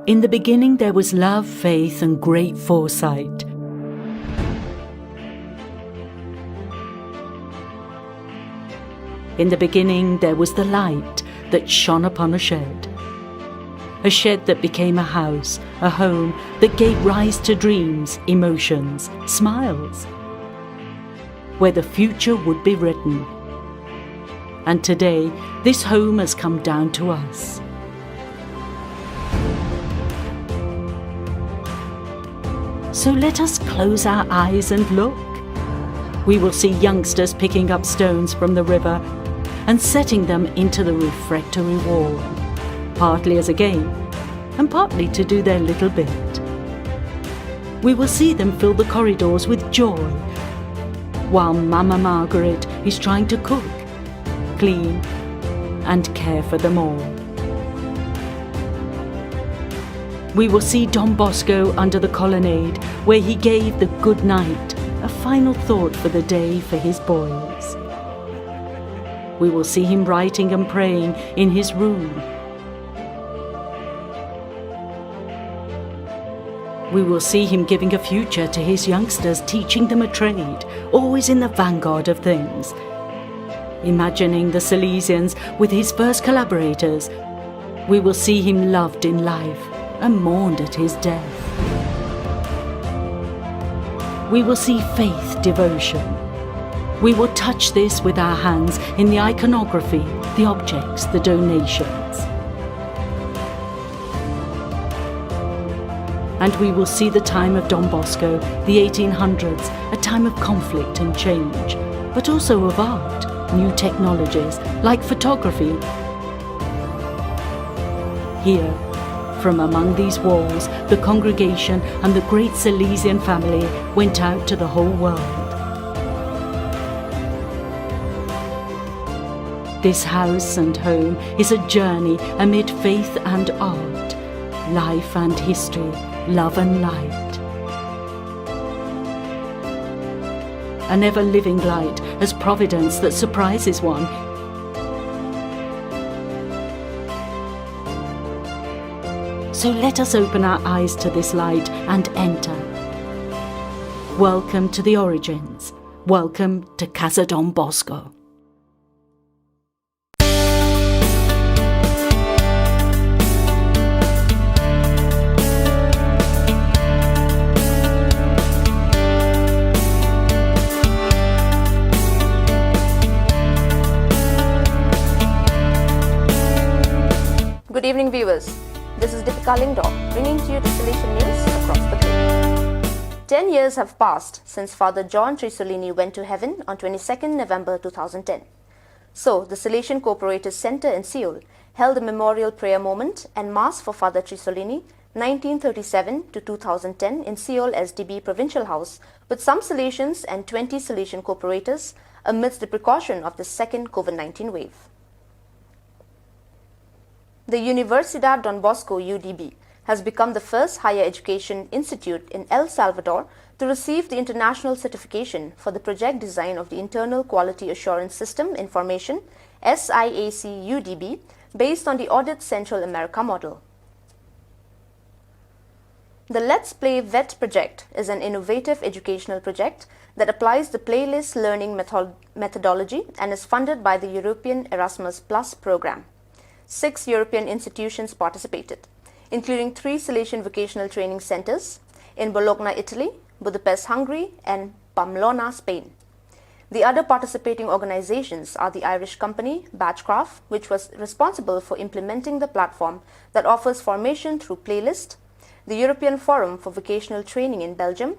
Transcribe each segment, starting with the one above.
In the beginning there was love, faith, and great foresight. In the beginning there was the light that shone upon a shed that became a house, a home that gave rise to dreams, emotions, smiles, where the future would be written. And today, this home has come down to us. So let us close our eyes and look. We will see youngsters picking up stones from the river and setting them into the refectory wall, partly as a game and partly to do their little bit. We will see them fill the corridors with joy, while Mama Margaret is trying to cook, clean and care for them all. We will see Don Bosco under the colonnade where he gave the good night, a final thought for the day for his boys. We will see him writing and praying in his room. We will see him giving a future to his youngsters, teaching them a trade, always in the vanguard of things. Imagining the Salesians with his first collaborators, we will see him loved in life and mourned at his death. We will see faith, devotion. We will touch this with our hands in the iconography, the objects, the donations. And we will see the time of Don Bosco, the 1800s, a time of conflict and change, but also of art, new technologies like photography. Here, from among these walls, the congregation and the great Salesian family went out to the whole world. This house and home is a journey amid faith and art, life and history, love and light. An ever-living light as providence that surprises one. So let us open our eyes to this light and enter. Welcome to the origins. Welcome to Casa Don Bosco. Good evening, viewers. This is Deepika Lingdor, bringing to you the Salesian news across the globe. 10 years have passed since Father John Trisolini went to heaven on 22nd November 2010. So, the Salesian Corporators Centre in Seoul held a memorial prayer moment and Mass for Father Trisolini, 1937 to 2010 in Seoul SDB Provincial House, with some Salesians and 20 Salesian corporators amidst the precaution of the second COVID-19 wave. The Universidad Don Bosco UDB has become the first higher education institute in El Salvador to receive the international certification for the project design of the Internal Quality Assurance System Information SIAC UDB based on the Audit Central America model. The Let's Play VET project is an innovative educational project that applies the playlist learning methodology and is funded by the European Erasmus Plus program. 6 European institutions participated, including 3 Salesian vocational training centers in Bologna, Italy, Budapest, Hungary, and Pamplona, Spain. The other participating organizations are the Irish company Batchcraft, which was responsible for implementing the platform that offers formation through playlist, the European Forum for Vocational Training in Belgium,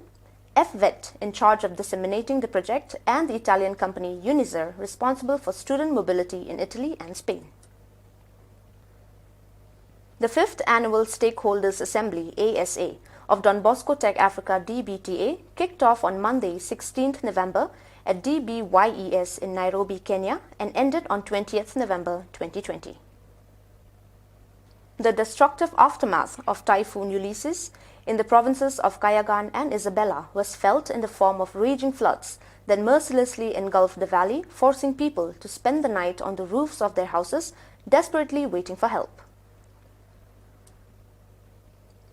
FVET in charge of disseminating the project, and the Italian company Unizer, responsible for student mobility in Italy and Spain. The 5th Annual Stakeholders Assembly ASA of Don Bosco Tech Africa DBTA kicked off on Monday 16th November at DBYES in Nairobi, Kenya and ended on 20th November 2020. The destructive aftermath of Typhoon Ulysses in the provinces of Kayagan and Isabela was felt in the form of raging floods that mercilessly engulfed the valley, forcing people to spend the night on the roofs of their houses, desperately waiting for help.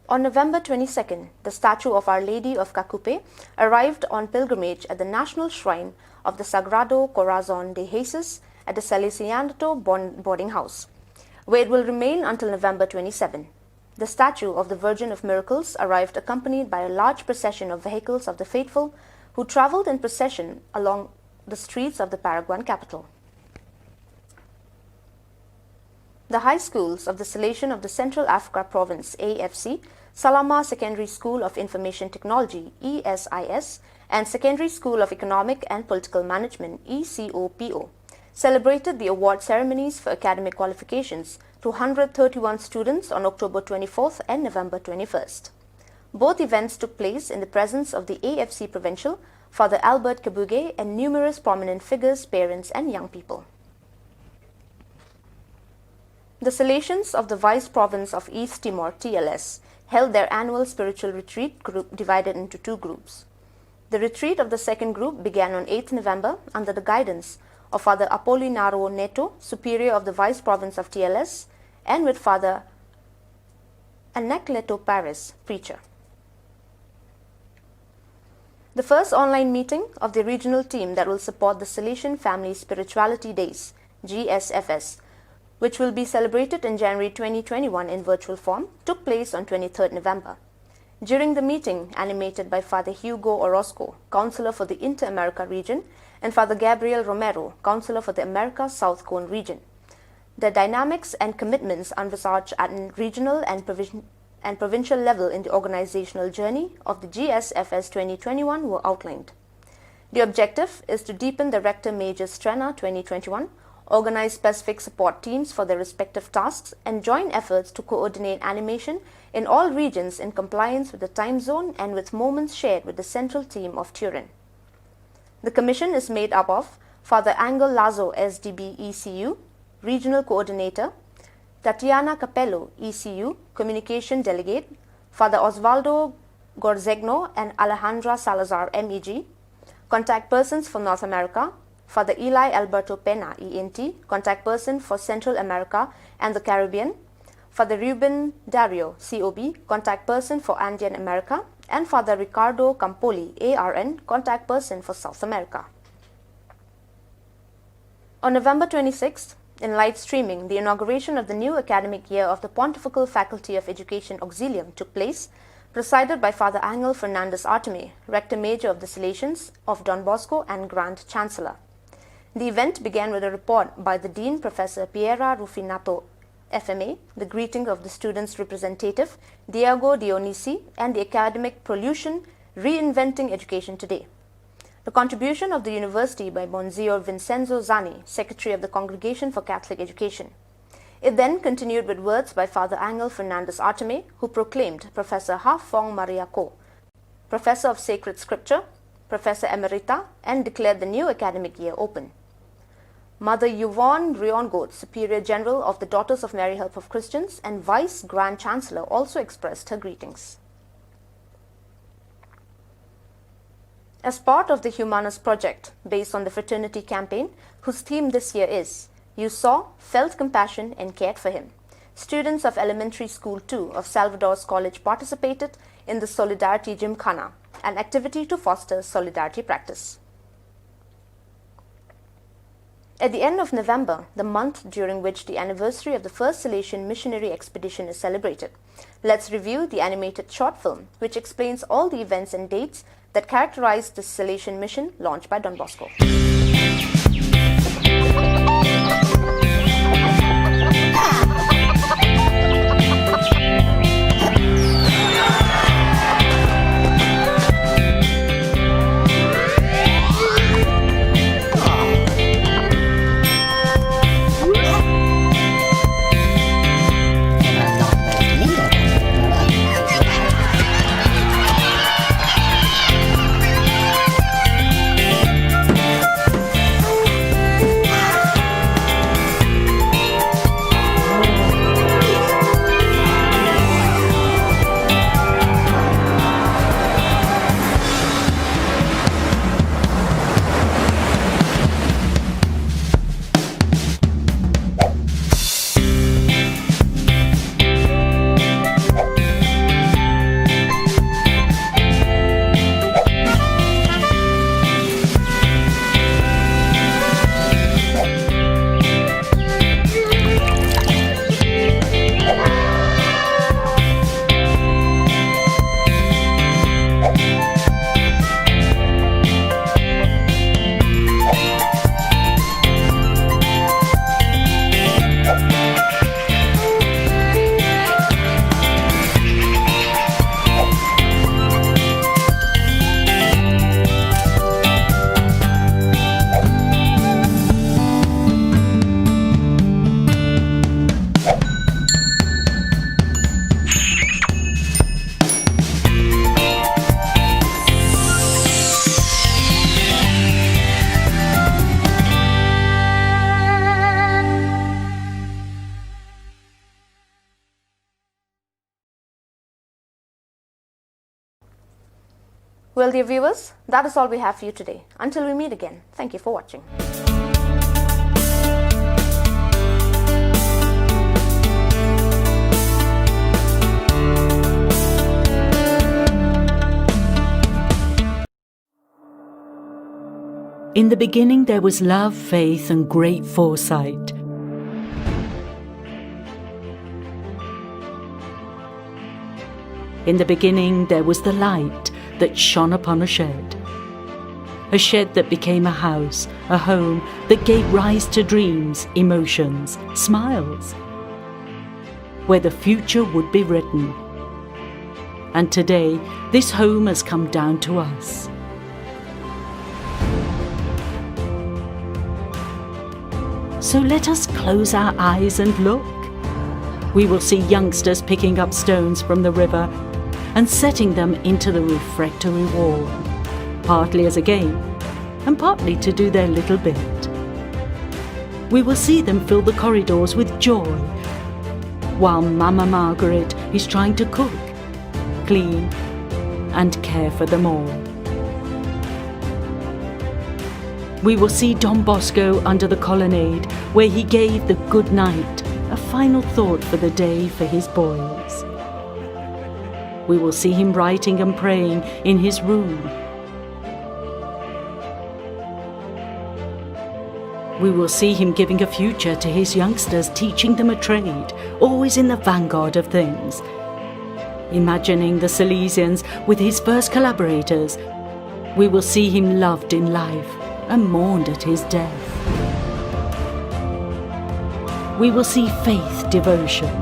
On November 22nd, the statue of Our Lady of Cacupe arrived on pilgrimage at the National Shrine of the Sagrado Corazon de Jesus at the Salesianato boarding house, where it will remain until November 27. The statue of the Virgin of Miracles arrived accompanied by a large procession of vehicles of the faithful who traveled in procession along the streets of the Paraguayan capital. The high schools of the Salesian of the Central Africa Province, AFC, Salama Secondary School of Information Technology, ESIS, and Secondary School of Economic and Political Management, ECOPO, celebrated the award ceremonies for academic qualifications to 131 students on October 24th and November 21st. Both events took place in the presence of the AFC Provincial, Father Albert Kabuge, and numerous prominent figures, parents, and young people. The Salesians of the Vice Province of East Timor, TLS, held their annual spiritual retreat group divided into two groups. The retreat of the second group began on 8th November under the guidance of Father Apolinaro Neto, Superior of the Vice Province of TLS, and with Father Anacleto Paris, Preacher. The first online meeting of the regional team that will support the Salesian Family Spirituality Days, GSFS, which will be celebrated in January 2021 in virtual form, took place on 23rd November. During the meeting, animated by Father Hugo Orozco, Counselor for the Inter-America region, and Father Gabriel Romero, Counselor for the America South Cone region, the dynamics and commitments envisaged at regional and provincial level in the organizational journey of the GSFS 2021 were outlined. The objective is to deepen the Rector Major Strena 2021, organize specific support teams for their respective tasks, and join efforts to coordinate animation in all regions in compliance with the time zone and with moments shared with the central team of Turin. The commission is made up of Father Angel Lazo, SDB ECU, Regional Coordinator, Tatiana Capello, ECU, Communication Delegate, Father Osvaldo Gorzegno and Alejandra Salazar, MEG, Contact Persons for North America, Father Eli Alberto Pena, ENT, Contact Person for Central America and the Caribbean, Father Ruben Dario, COB, Contact Person for Andean America, and Father Ricardo Campoli, ARN, Contact Person for South America. On November 26th, in live streaming, the inauguration of the new academic year of the Pontifical Faculty of Education Auxilium took place, presided by Father Angel Fernandez Artime, Rector Major of the Salesians of Don Bosco and Grand Chancellor. The event began with a report by the Dean, Professor Piera Rufinato, FMA, the greeting of the students' representative, Diego Dionisi, and the academic prolution, Reinventing Education Today. The contribution of the University by Monsignor Vincenzo Zani, Secretary of the Congregation for Catholic Education. It then continued with words by Father Angel Fernandez Artime, who proclaimed Professor Ha Fong Maria Ko, Professor of Sacred Scripture, Professor Emerita, and declared the new academic year open. Mother Yvonne Riongoat, Superior General of the Daughters of Mary Help of Christians and Vice Grand Chancellor, also expressed her greetings. As part of the Humanus Project, based on the Fraternity Campaign, whose theme this year is You Saw, Felt Compassion and Cared for Him, students of Elementary School 2 of Salvador's College participated in the Solidarity Gymkhana, an activity to foster solidarity practice. At the end of November, the month during which the anniversary of the first Salesian missionary expedition is celebrated, let's review the animated short film, which explains all the events and dates that characterized the Salesian mission launched by Don Bosco. Well, dear viewers, that is all we have for you today. Until we meet again, thank you for watching. In the beginning there was love, faith, and great foresight. In the beginning there was the light that shone upon a shed that became a house, a home that gave rise to dreams, emotions, smiles, where the future would be written. And today, this home has come down to us. So let us close our eyes and look. We will see youngsters picking up stones from the river and setting them into the refectory wall, partly as a game and partly to do their little bit. We will see them fill the corridors with joy, while Mama Margaret is trying to cook, clean and care for them all. We will see Don Bosco under the colonnade, where he gave the good night, a final thought for the day for his boys. We will see him writing and praying in his room. We will see him giving a future to his youngsters, teaching them a trade, always in the vanguard of things. Imagining the Salesians with his first collaborators, we will see him loved in life and mourned at his death. We will see faith, devotion.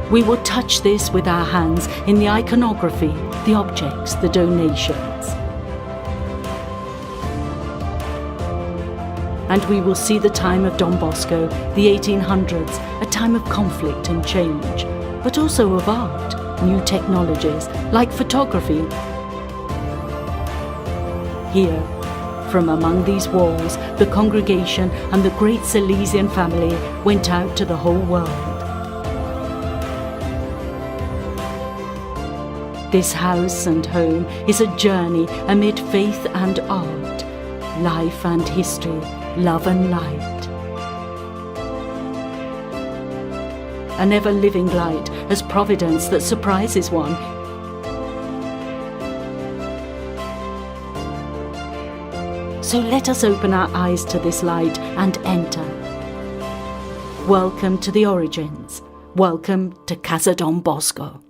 We will touch this with our hands in the iconography, the objects, the donations. And we will see the time of Don Bosco, the 1800s, a time of conflict and change, but also of art, new technologies like photography. Here, from among these walls, the congregation and the great Salesian family went out to the whole world. This house and home is a journey amid faith and art, life and history, love and light. An ever-living light as providence that surprises one. So let us open our eyes to this light and enter. Welcome to the origins. Welcome to Casa Don Bosco.